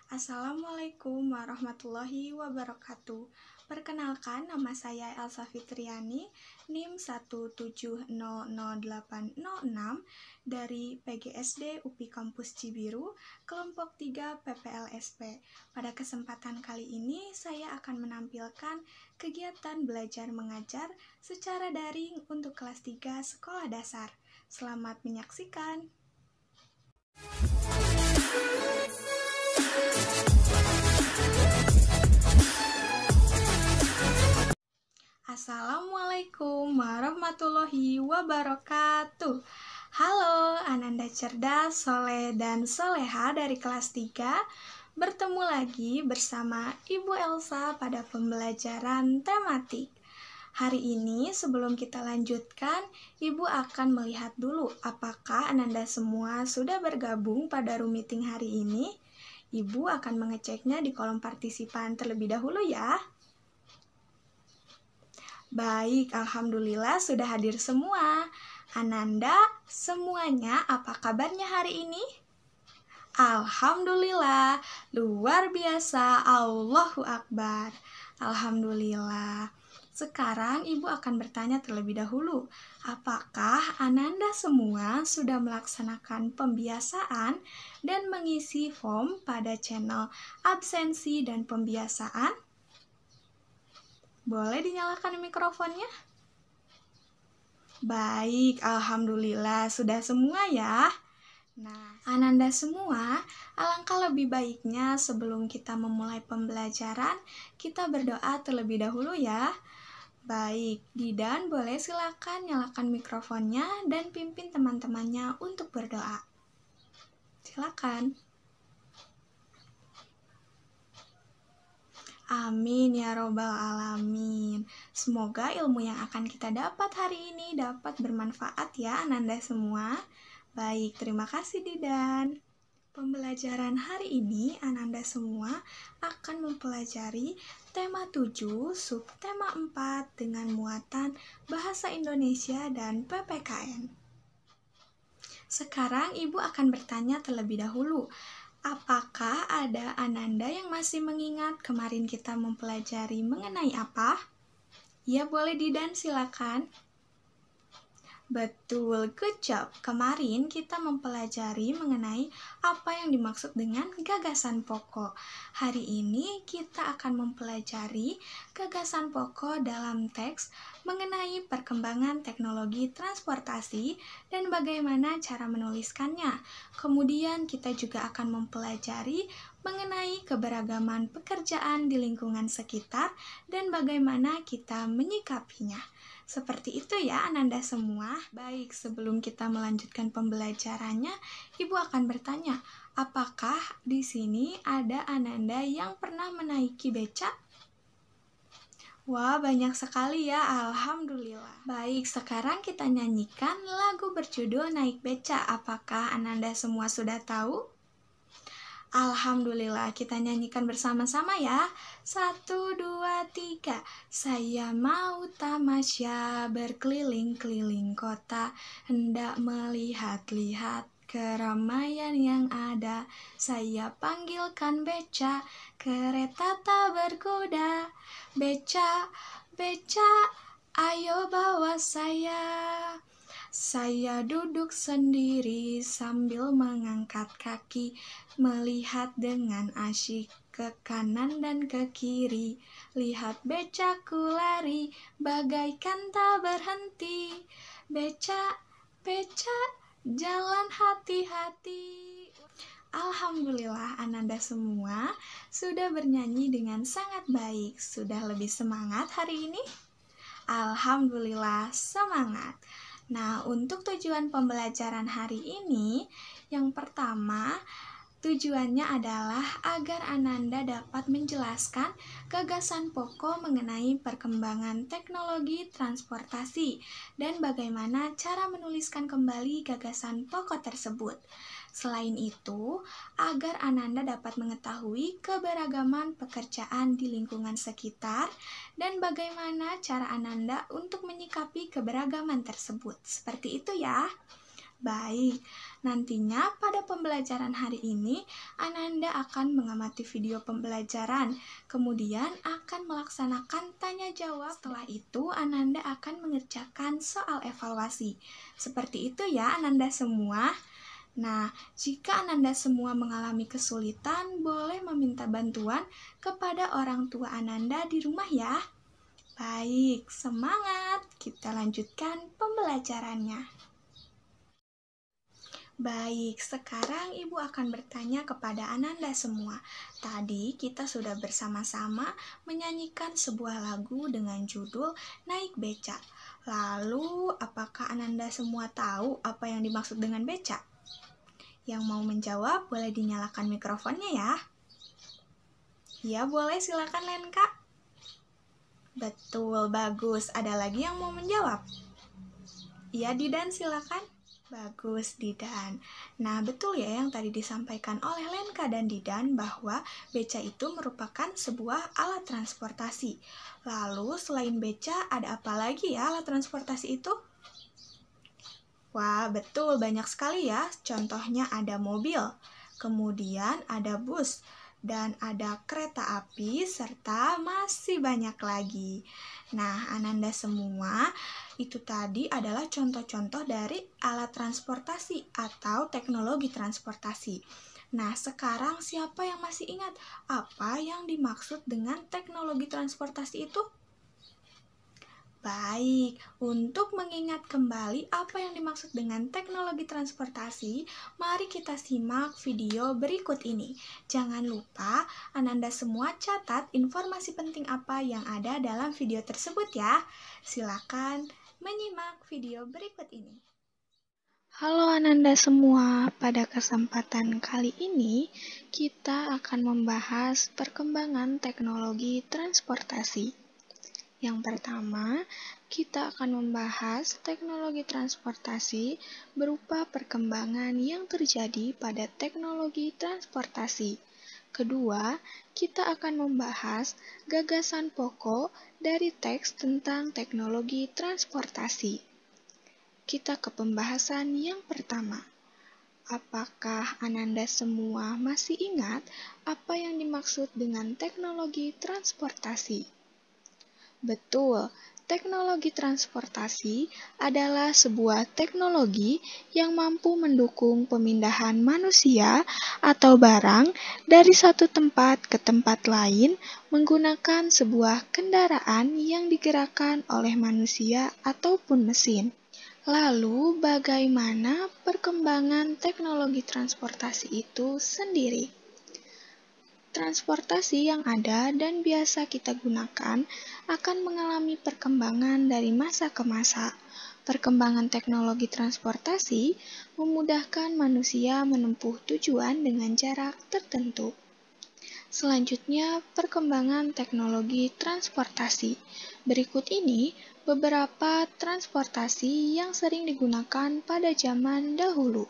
Assalamualaikum warahmatullahi wabarakatuh. Perkenalkan, nama saya Elsa Fitriani, NIM 1700806 dari PGSD UPI Kampus Cibiru, kelompok 3 PPLSP. Pada kesempatan kali ini, saya akan menampilkan kegiatan belajar mengajar secara daring untuk kelas 3 sekolah dasar. Selamat menyaksikan. Assalamualaikum warahmatullahi wabarakatuh. Halo, Ananda cerdas, soleh, dan soleha dari kelas 3. Bertemu lagi bersama Ibu Elsa pada pembelajaran tematik. Hari ini sebelum kita lanjutkan, Ibu akan melihat dulu apakah Ananda semua sudah bergabung pada room meeting hari ini. Ibu akan mengeceknya di kolom partisipan terlebih dahulu ya. Baik, alhamdulillah sudah hadir semua. Ananda, semuanya apa kabarnya hari ini? Alhamdulillah, luar biasa, Allahu Akbar. Alhamdulillah. Sekarang Ibu akan bertanya terlebih dahulu, apakah Ananda semua sudah melaksanakan pembiasaan dan mengisi form pada channel absensi dan pembiasaan? Boleh dinyalakan mikrofonnya? Baik, alhamdulillah sudah semua ya. Nah, Ananda semua, alangkah lebih baiknya sebelum kita memulai pembelajaran, kita berdoa terlebih dahulu ya. Baik, Didan boleh silakan nyalakan mikrofonnya dan pimpin teman-temannya untuk berdoa. Silakan. Amin ya robbal alamin. Semoga ilmu yang akan kita dapat hari ini dapat bermanfaat ya Ananda semua. Baik, terima kasih Didan. Pembelajaran hari ini Ananda semua akan mempelajari tema 7, subtema 4 dengan muatan Bahasa Indonesia dan PPKN. Sekarang Ibu akan bertanya terlebih dahulu, apakah ada Ananda yang masih mengingat kemarin kita mempelajari mengenai apa? Ya, boleh Didan, silakan. Betul, good job. Kemarin kita mempelajari mengenai apa yang dimaksud dengan gagasan pokok. Hari ini kita akan mempelajari gagasan pokok dalam teks mengenai perkembangan teknologi transportasi dan bagaimana cara menuliskannya. Kemudian kita juga akan mempelajari mengenai keberagaman pekerjaan di lingkungan sekitar dan bagaimana kita menyikapinya. Seperti itu ya Ananda semua. Baik, sebelum kita melanjutkan pembelajarannya, Ibu akan bertanya, apakah di sini ada Ananda yang pernah menaiki beca? Wah, banyak sekali ya, alhamdulillah. Baik, sekarang kita nyanyikan lagu berjudul Naik Beca. Apakah Ananda semua sudah tahu? Alhamdulillah, kita nyanyikan bersama-sama ya. 1, 2, 3. Saya mau tamasya berkeliling-keliling kota, hendak melihat-lihat keramaian yang ada. Saya panggilkan beca, kereta tak berkuda. Beca, beca, ayo bawa saya. Saya duduk sendiri sambil mengangkat kaki, melihat dengan asyik ke kanan dan ke kiri. Lihat becaku lari, bagaikan tak berhenti. Beca, beca, jalan hati-hati. Alhamdulillah, Ananda semua sudah bernyanyi dengan sangat baik. Sudah lebih semangat hari ini? Alhamdulillah, semangat. Nah, untuk tujuan pembelajaran hari ini, yang pertama, tujuannya adalah agar Ananda dapat menjelaskan gagasan pokok mengenai perkembangan teknologi transportasi dan bagaimana cara menuliskan kembali gagasan pokok tersebut. Selain itu, agar Ananda dapat mengetahui keberagaman pekerjaan di lingkungan sekitar dan bagaimana cara Ananda untuk menyikapi keberagaman tersebut. Seperti itu ya. Baik, nantinya pada pembelajaran hari ini, Ananda akan mengamati video pembelajaran, kemudian akan melaksanakan tanya jawab. Setelah itu, Ananda akan mengerjakan soal evaluasi. Seperti itu ya, Ananda semua. Nah, jika Ananda semua mengalami kesulitan, boleh meminta bantuan kepada orang tua Ananda di rumah ya. Baik, semangat! Kita lanjutkan pembelajarannya. Baik, sekarang Ibu akan bertanya kepada Ananda semua. Tadi kita sudah bersama-sama menyanyikan sebuah lagu dengan judul Naik Beca. Lalu, apakah Ananda semua tahu apa yang dimaksud dengan beca? Yang mau menjawab boleh dinyalakan mikrofonnya ya. Ya, boleh, silakan Lenka. Betul, bagus. Ada lagi yang mau menjawab? Ya, Didan, silakan. Bagus, Didan. Nah, betul ya yang tadi disampaikan oleh Lenka dan Didan bahwa beca itu merupakan sebuah alat transportasi. Lalu, selain beca, ada apa lagi ya alat transportasi itu? Wah, betul, banyak sekali ya. Contohnya ada mobil, kemudian ada bus, dan ada kereta api, serta masih banyak lagi. Nah, Ananda semua, itu tadi adalah contoh-contoh dari alat transportasi atau teknologi transportasi. Nah, sekarang siapa yang masih ingat apa yang dimaksud dengan teknologi transportasi itu? Baik, untuk mengingat kembali apa yang dimaksud dengan teknologi transportasi, mari kita simak video berikut ini. Jangan lupa, Ananda semua catat informasi penting apa yang ada dalam video tersebut ya. Silakan menyimak video berikut ini. Halo Ananda semua, pada kesempatan kali ini kita akan membahas perkembangan teknologi transportasi. Yang pertama, kita akan membahas teknologi transportasi berupa perkembangan yang terjadi pada teknologi transportasi. Kedua, kita akan membahas gagasan pokok dari teks tentang teknologi transportasi. Kita ke pembahasan yang pertama. Apakah Ananda semua masih ingat apa yang dimaksud dengan teknologi transportasi? Betul, teknologi transportasi adalah sebuah teknologi yang mampu mendukung pemindahan manusia atau barang dari satu tempat ke tempat lain menggunakan sebuah kendaraan yang digerakkan oleh manusia ataupun mesin. Lalu, bagaimana perkembangan teknologi transportasi itu sendiri? Transportasi yang ada dan biasa kita gunakan akan mengalami perkembangan dari masa ke masa. Perkembangan teknologi transportasi memudahkan manusia menempuh tujuan dengan jarak tertentu. Selanjutnya, perkembangan teknologi transportasi. Berikut ini beberapa transportasi yang sering digunakan pada zaman dahulu.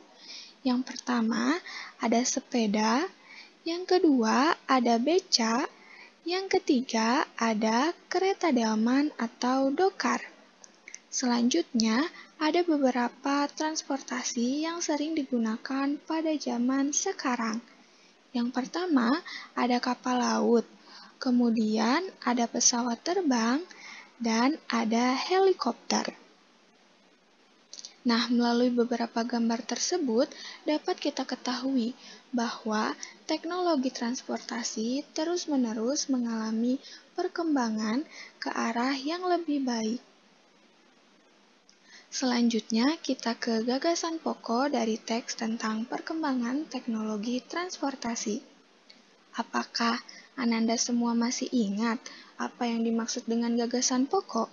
Yang pertama, ada sepeda. Yang kedua, ada beca. Yang ketiga, ada kereta delman atau dokar. Selanjutnya, ada beberapa transportasi yang sering digunakan pada zaman sekarang. Yang pertama, ada kapal laut. Kemudian, ada pesawat terbang dan ada helikopter. Nah, melalui beberapa gambar tersebut dapat kita ketahui bahwa teknologi transportasi terus-menerus mengalami perkembangan ke arah yang lebih baik. Selanjutnya, kita ke gagasan pokok dari teks tentang perkembangan teknologi transportasi. Apakah Ananda semua masih ingat apa yang dimaksud dengan gagasan pokok?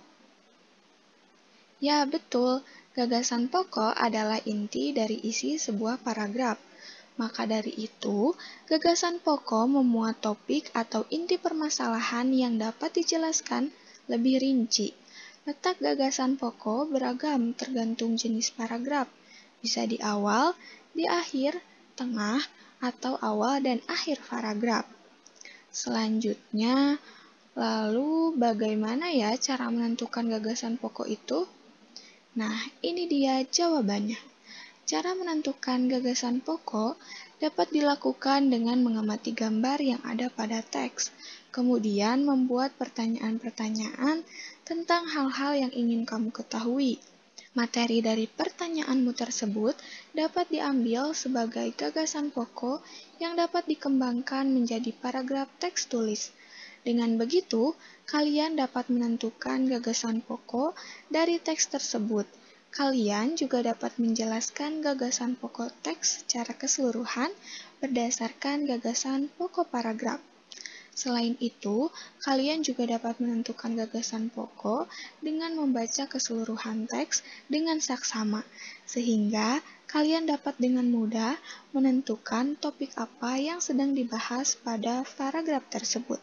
Ya, betul. Gagasan pokok adalah inti dari isi sebuah paragraf. Maka dari itu, gagasan pokok memuat topik atau inti permasalahan yang dapat dijelaskan lebih rinci. Letak gagasan pokok beragam tergantung jenis paragraf. Bisa di awal, di akhir, tengah, atau awal dan akhir paragraf. Selanjutnya, lalu bagaimana ya cara menentukan gagasan pokok itu? Nah, ini dia jawabannya. Cara menentukan gagasan pokok dapat dilakukan dengan mengamati gambar yang ada pada teks, kemudian membuat pertanyaan-pertanyaan tentang hal-hal yang ingin kamu ketahui. Materi dari pertanyaanmu tersebut dapat diambil sebagai gagasan pokok yang dapat dikembangkan menjadi paragraf teks tulis. Dengan begitu, kalian dapat menentukan gagasan pokok dari teks tersebut. Kalian juga dapat menjelaskan gagasan pokok teks secara keseluruhan berdasarkan gagasan pokok paragraf. Selain itu, kalian juga dapat menentukan gagasan pokok dengan membaca keseluruhan teks dengan saksama, sehingga kalian dapat dengan mudah menentukan topik apa yang sedang dibahas pada paragraf tersebut.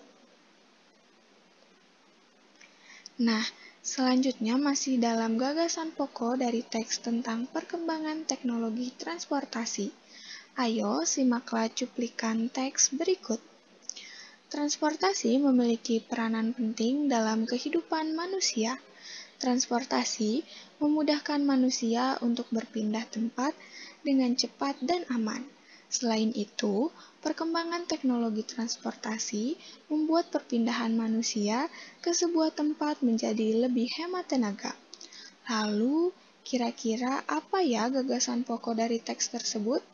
Nah, selanjutnya masih dalam gagasan pokok dari teks tentang perkembangan teknologi transportasi. Ayo simaklah cuplikan teks berikut. Transportasi memiliki peranan penting dalam kehidupan manusia. Transportasi memudahkan manusia untuk berpindah tempat dengan cepat dan aman. Selain itu, perkembangan teknologi transportasi membuat perpindahan manusia ke sebuah tempat menjadi lebih hemat tenaga. Lalu, kira-kira apa ya gagasan pokok dari teks tersebut?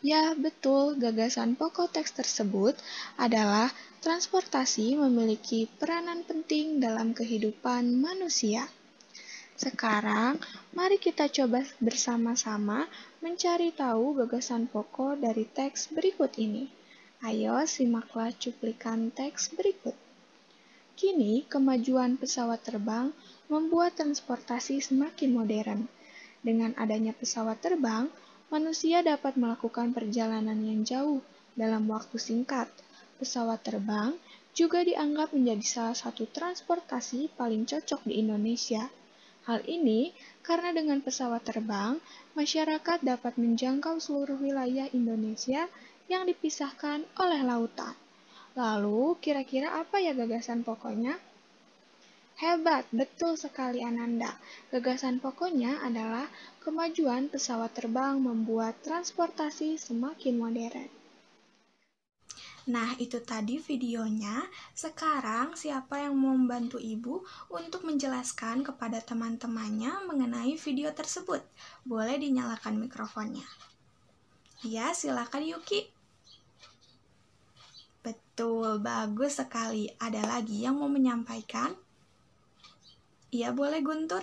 Ya, betul, gagasan pokok teks tersebut adalah transportasi memiliki peranan penting dalam kehidupan manusia. Sekarang, mari kita coba bersama-sama mencari tahu gagasan pokok dari teks berikut ini. Ayo simaklah cuplikan teks berikut. Kini, kemajuan pesawat terbang membuat transportasi semakin modern. Dengan adanya pesawat terbang, manusia dapat melakukan perjalanan yang jauh dalam waktu singkat. Pesawat terbang juga dianggap menjadi salah satu transportasi paling cocok di Indonesia. Hal ini karena dengan pesawat terbang, masyarakat dapat menjangkau seluruh wilayah Indonesia yang dipisahkan oleh lautan. Lalu, kira-kira apa ya gagasan pokoknya? Hebat, betul sekali Ananda. Gagasan pokoknya adalah kemajuan pesawat terbang membuat transportasi semakin modern. Nah, itu tadi videonya. Sekarang, siapa yang mau membantu Ibu untuk menjelaskan kepada teman-temannya mengenai video tersebut? Boleh dinyalakan mikrofonnya. Ya, silakan Yuki. Betul, bagus sekali. Ada lagi yang mau menyampaikan? Iya, boleh Guntur?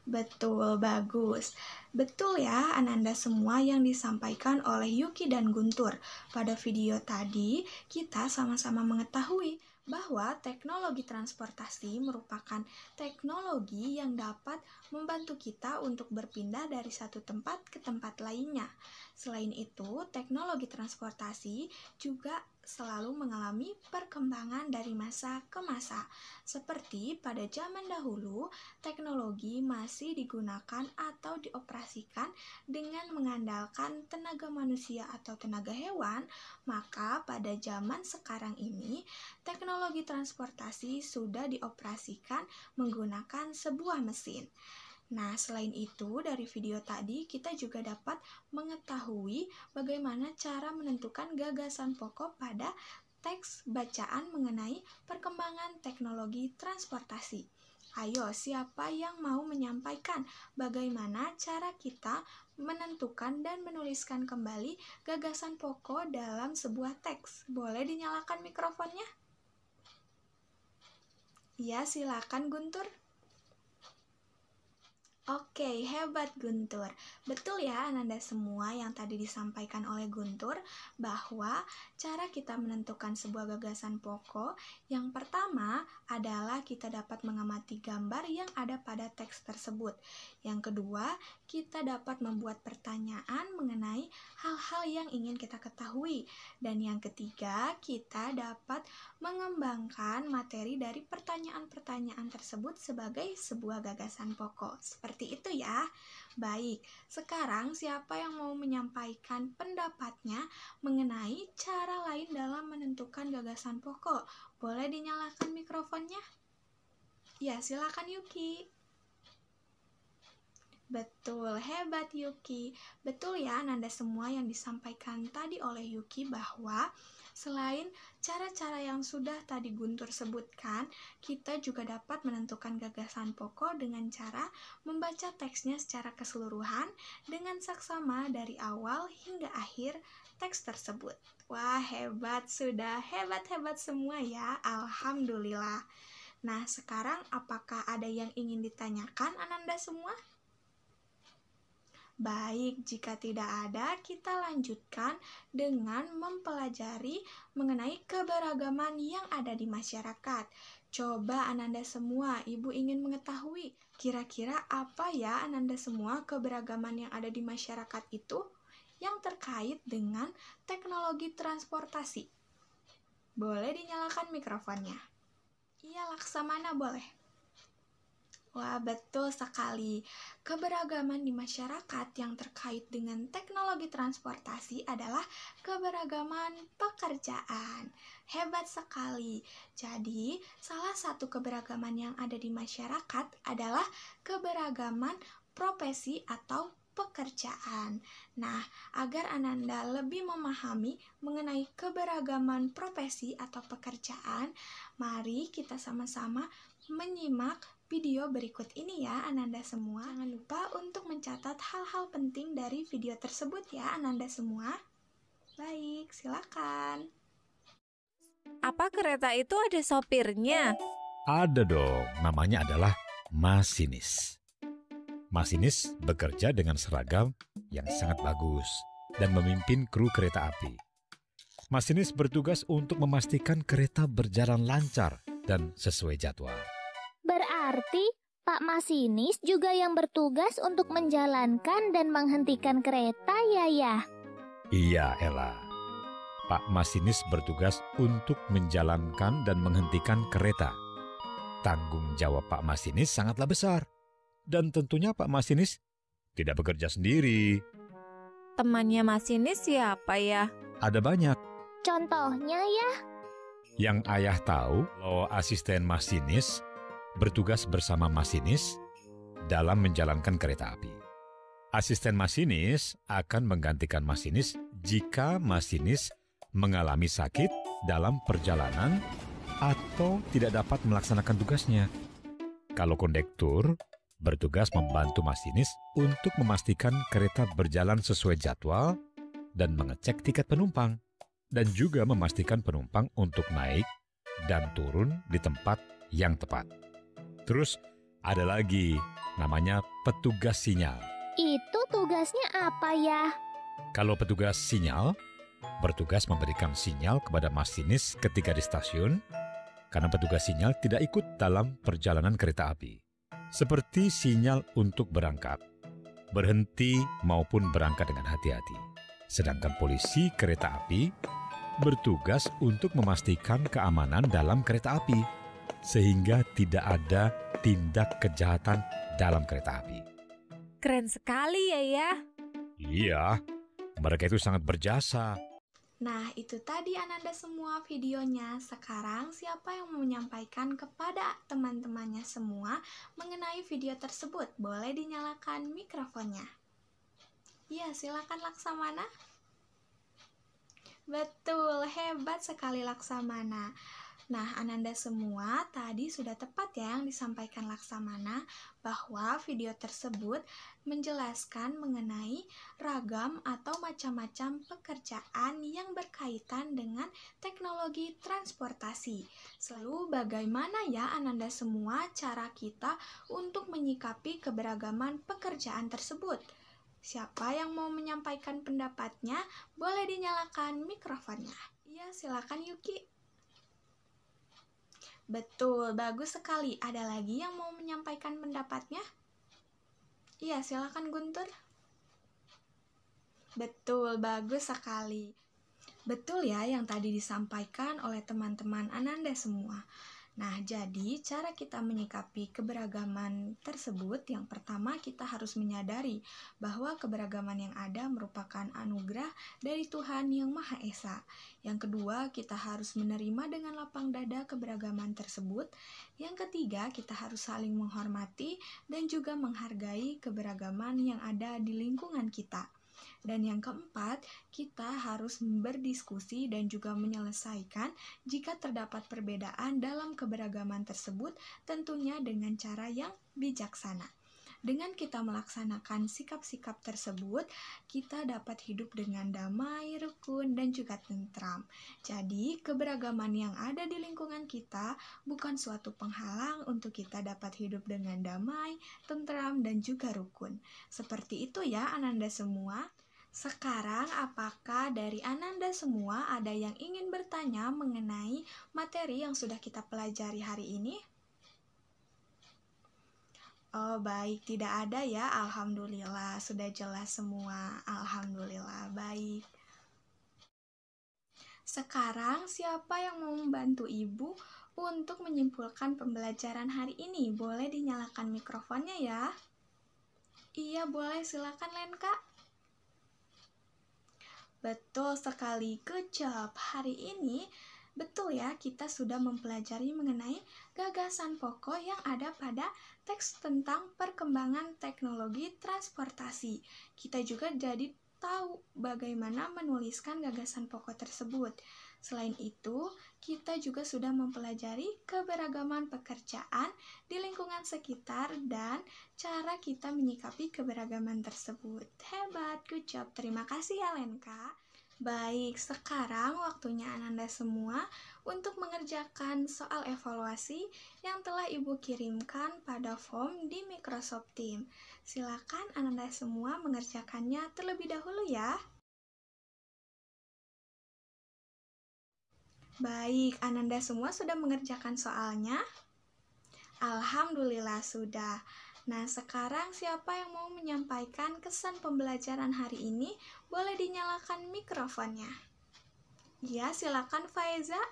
Betul, bagus. Betul ya, Ananda semua yang disampaikan oleh Yuki dan Guntur. Pada video tadi, kita sama-sama mengetahui bahwa teknologi transportasi merupakan teknologi yang dapat membantu kita untuk berpindah dari satu tempat ke tempat lainnya. Selain itu, teknologi transportasi juga selalu mengalami perkembangan dari masa ke masa. Seperti pada zaman dahulu, teknologi masih digunakan atau dioperasikan dengan mengandalkan tenaga manusia atau tenaga hewan, maka pada zaman sekarang ini, teknologi transportasi sudah dioperasikan menggunakan sebuah mesin. Nah, selain itu, dari video tadi kita juga dapat mengetahui bagaimana cara menentukan gagasan pokok pada teks bacaan mengenai perkembangan teknologi transportasi. Ayo, siapa yang mau menyampaikan bagaimana cara kita menentukan dan menuliskan kembali gagasan pokok dalam sebuah teks? Boleh dinyalakan mikrofonnya? Ya, silakan Guntur. Oke, hebat Guntur. Betul ya Ananda semua yang tadi disampaikan oleh Guntur bahwa cara kita menentukan sebuah gagasan pokok yang pertama adalah kita dapat mengamati gambar yang ada pada teks tersebut. Yang kedua, kita dapat membuat pertanyaan mengenai hal-hal yang ingin kita ketahui. Dan yang ketiga, kita dapat mengembangkan materi dari pertanyaan-pertanyaan tersebut sebagai sebuah gagasan pokok. Seperti itu ya. Baik, sekarang siapa yang mau menyampaikan pendapatnya mengenai cara lain dalam menentukan gagasan pokok? Boleh dinyalakan mikrofonnya? Ya, silakan Yuki. Betul, hebat Yuki. Betul ya Ananda semua yang disampaikan tadi oleh Yuki bahwa selain cara-cara yang sudah tadi Guntur sebutkan, kita juga dapat menentukan gagasan pokok dengan cara membaca teksnya secara keseluruhan dengan saksama dari awal hingga akhir teks tersebut. Wah, hebat, sudah hebat-hebat semua ya, Alhamdulillah. Nah, sekarang apakah ada yang ingin ditanyakan Ananda semua? Baik, jika tidak ada, kita lanjutkan dengan mempelajari mengenai keberagaman yang ada di masyarakat. Coba Ananda semua, Ibu ingin mengetahui, kira-kira apa ya Ananda semua keberagaman yang ada di masyarakat itu yang terkait dengan teknologi transportasi? Boleh dinyalakan mikrofonnya. Iya, Laksamana boleh. Wah, betul sekali. Keberagaman di masyarakat yang terkait dengan teknologi transportasi adalah keberagaman pekerjaan. Hebat sekali. Jadi, salah satu keberagaman yang ada di masyarakat adalah keberagaman profesi atau pekerjaan. Nah, agar Ananda lebih memahami mengenai keberagaman profesi atau pekerjaan, mari kita sama-sama menyimak video berikut ini ya Ananda semua. Jangan lupa untuk mencatat hal-hal penting dari video tersebut ya Ananda semua. Baik, silakan. Apa kereta itu ada sopirnya? Ada dong, namanya adalah masinis. Masinis bekerja dengan seragam yang sangat bagus dan memimpin kru kereta api. Masinis bertugas untuk memastikan kereta berjalan lancar dan sesuai jadwal. Berarti Pak Masinis juga yang bertugas untuk menjalankan dan menghentikan kereta ya? Iya, Ella. Pak Masinis bertugas untuk menjalankan dan menghentikan kereta. Tanggung jawab Pak Masinis sangatlah besar. Dan tentunya Pak Masinis tidak bekerja sendiri. Temannya masinis siapa ya? Ada banyak. Contohnya ya? Yang ayah tahu, kalau asisten masinis bertugas bersama masinis dalam menjalankan kereta api. Asisten masinis akan menggantikan masinis jika masinis mengalami sakit dalam perjalanan atau tidak dapat melaksanakan tugasnya. Kalau kondektur bertugas membantu masinis untuk memastikan kereta berjalan sesuai jadwal dan mengecek tiket penumpang, dan juga memastikan penumpang untuk naik dan turun di tempat yang tepat. Terus ada lagi, namanya petugas sinyal. Itu tugasnya apa ya? Kalau petugas sinyal, bertugas memberikan sinyal kepada masinis ketika di stasiun, karena petugas sinyal tidak ikut dalam perjalanan kereta api. Seperti sinyal untuk berangkat, berhenti maupun berangkat dengan hati-hati. Sedangkan polisi kereta api bertugas untuk memastikan keamanan dalam kereta api, sehingga tidak ada tindak kejahatan dalam kereta api. Keren sekali ya. Iya, mereka itu sangat berjasa. Nah, itu tadi Ananda semua videonya. Sekarang siapa yang mau menyampaikan kepada teman-temannya semua mengenai video tersebut? Boleh dinyalakan mikrofonnya. Iya, silakan Laksamana. Betul, hebat sekali Laksamana. Nah, Ananda semua tadi sudah tepat ya yang disampaikan Laksamana bahwa video tersebut menjelaskan mengenai ragam atau macam-macam pekerjaan yang berkaitan dengan teknologi transportasi. Selalu bagaimana ya Ananda semua cara kita untuk menyikapi keberagaman pekerjaan tersebut? Siapa yang mau menyampaikan pendapatnya? Boleh dinyalakan mikrofonnya. Iya, silakan Yuki. Betul, bagus sekali. Ada lagi yang mau menyampaikan pendapatnya? Iya, silakan Guntur. Betul, bagus sekali. Betul ya yang tadi disampaikan oleh teman-teman Ananda semua. Nah, jadi cara kita menyikapi keberagaman tersebut, yang pertama kita harus menyadari bahwa keberagaman yang ada merupakan anugerah dari Tuhan Yang Maha Esa. Yang kedua, kita harus menerima dengan lapang dada keberagaman tersebut. Yang ketiga, kita harus saling menghormati dan juga menghargai keberagaman yang ada di lingkungan kita. Dan yang keempat, kita harus berdiskusi dan juga menyelesaikan jika terdapat perbedaan dalam keberagaman tersebut, tentunya dengan cara yang bijaksana. Dengan kita melaksanakan sikap-sikap tersebut, kita dapat hidup dengan damai, rukun, dan juga tentram. Jadi, keberagaman yang ada di lingkungan kita bukan suatu penghalang untuk kita dapat hidup dengan damai, tentram, dan juga rukun. Seperti itu ya, Ananda semua. Sekarang, apakah dari Ananda semua ada yang ingin bertanya mengenai materi yang sudah kita pelajari hari ini? Oh, baik, tidak ada ya. Alhamdulillah, sudah jelas semua. Alhamdulillah, baik. Sekarang, siapa yang mau membantu Ibu untuk menyimpulkan pembelajaran hari ini? Boleh dinyalakan mikrofonnya ya? Iya, boleh. Silakan, Lenka. Betul sekali, good job. Hari ini, betul ya, kita sudah mempelajari mengenai gagasan pokok yang ada pada teks tentang perkembangan teknologi transportasi. Kita juga jadi tahu bagaimana menuliskan gagasan pokok tersebut. Selain itu, kita juga sudah mempelajari keberagaman pekerjaan di lingkungan sekitar dan cara kita menyikapi keberagaman tersebut. Hebat, good job. Terima kasih ya, Lenka. Baik, sekarang waktunya Ananda semua untuk mengerjakan soal evaluasi yang telah Ibu kirimkan pada form di Microsoft Teams. Silakan Ananda semua mengerjakannya terlebih dahulu ya. Baik, Ananda semua sudah mengerjakan soalnya? Alhamdulillah sudah. Nah, sekarang siapa yang mau menyampaikan kesan pembelajaran hari ini? Boleh dinyalakan mikrofonnya. Ya, silakan Faiza.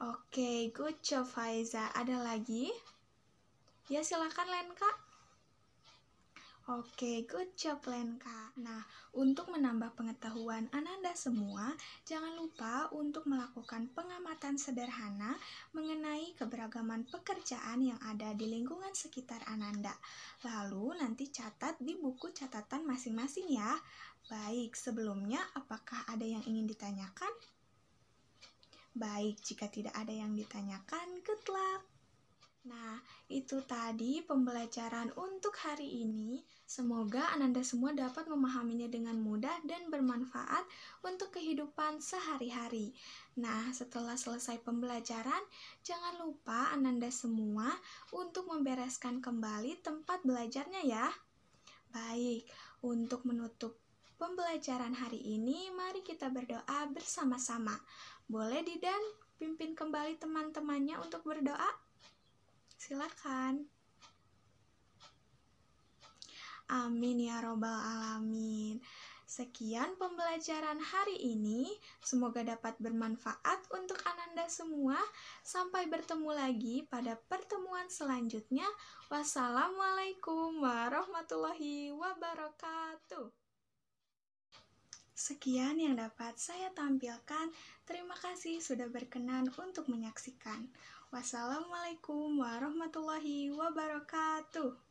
Oke, good job Faiza. Ada lagi? Ya, silakan Lenka. Oke, good job Lenka. Nah, untuk menambah pengetahuan Ananda semua, jangan lupa untuk melakukan pengamatan sederhana mengenai keberagaman pekerjaan yang ada di lingkungan sekitar Ananda. Lalu nanti catat di buku catatan masing-masing ya. Baik, sebelumnya apakah ada yang ingin ditanyakan? Baik, jika tidak ada yang ditanyakan, good luck. Nah, itu tadi pembelajaran untuk hari ini. Semoga Ananda semua dapat memahaminya dengan mudah dan bermanfaat untuk kehidupan sehari-hari. Nah, setelah selesai pembelajaran, jangan lupa Ananda semua untuk membereskan kembali tempat belajarnya ya. Baik, untuk menutup pembelajaran hari ini, mari kita berdoa bersama-sama. Boleh Didan pimpin kembali teman-temannya untuk berdoa? Silakan. Amin ya robbal alamin. Sekian pembelajaran hari ini. Semoga dapat bermanfaat untuk Ananda semua. Sampai bertemu lagi pada pertemuan selanjutnya. Wassalamualaikum warahmatullahi wabarakatuh. Sekian yang dapat saya tampilkan. Terima kasih sudah berkenan untuk menyaksikan. Wassalamualaikum warahmatullahi wabarakatuh.